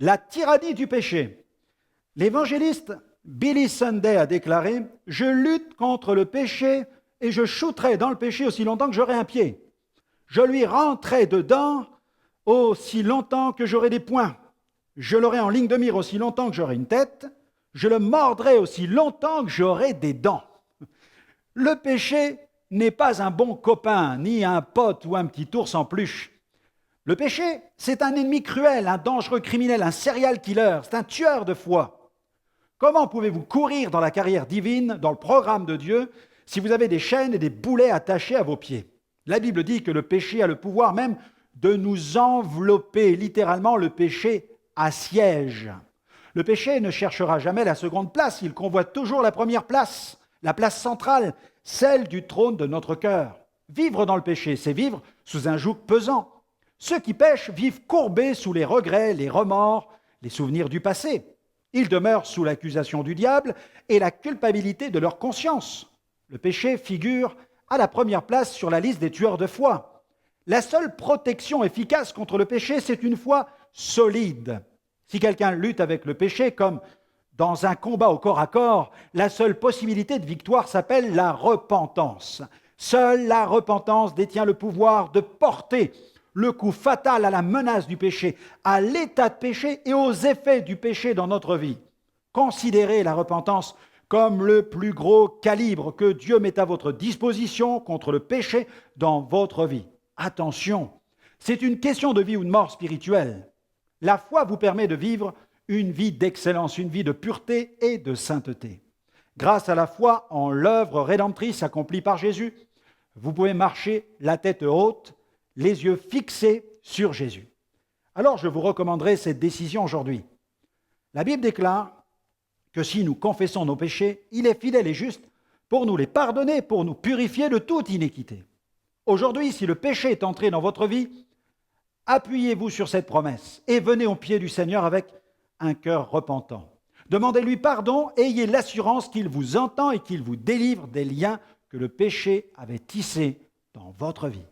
la tyrannie du péché. L'évangéliste Billy Sunday a déclaré « Je lutte contre le péché et je shooterai dans le péché aussi longtemps que j'aurai un pied. Je lui rentrerai dedans aussi longtemps que j'aurai des poings. Je l'aurai en ligne de mire aussi longtemps que j'aurai une tête. Je le mordrai aussi longtemps que j'aurai des dents. » Le péché n'est pas un bon copain, ni un pote ou un petit ours en peluche. Le péché, c'est un ennemi cruel, un dangereux criminel, un serial killer, c'est un tueur de foi. Comment pouvez-vous courir dans la carrière divine, dans le programme de Dieu, si vous avez des chaînes et des boulets attachés à vos pieds? La Bible dit que le péché a le pouvoir même de nous envelopper. Littéralement, le péché assiège. Le péché ne cherchera jamais la seconde place, il convoite toujours la première place, la place centrale, celle du trône de notre cœur. Vivre dans le péché, c'est vivre sous un joug pesant. Ceux qui pêchent vivent courbés sous les regrets, les remords, les souvenirs du passé. Ils demeurent sous l'accusation du diable et la culpabilité de leur conscience. Le péché figure à la première place sur la liste des tueurs de foi. La seule protection efficace contre le péché, c'est une foi solide. Si quelqu'un lutte avec le péché comme dans un combat au corps à corps, la seule possibilité de victoire s'appelle la repentance. Seule la repentance détient le pouvoir de porter le coup fatal à la menace du péché, à l'état de péché et aux effets du péché dans notre vie. Considérez la repentance comme le plus gros calibre que Dieu met à votre disposition contre le péché dans votre vie. Attention, c'est une question de vie ou de mort spirituelle. La foi vous permet de vivre une vie d'excellence, une vie de pureté et de sainteté. Grâce à la foi en l'œuvre rédemptrice accomplie par Jésus, vous pouvez marcher la tête haute, les yeux fixés sur Jésus. Alors je vous recommanderai cette décision aujourd'hui. La Bible déclare que si nous confessons nos péchés, il est fidèle et juste pour nous les pardonner, pour nous purifier de toute iniquité. Aujourd'hui, si le péché est entré dans votre vie, appuyez-vous sur cette promesse et venez au pied du Seigneur avec un cœur repentant. Demandez-lui pardon et ayez l'assurance qu'il vous entend et qu'il vous délivre des liens que le péché avait tissés dans votre vie.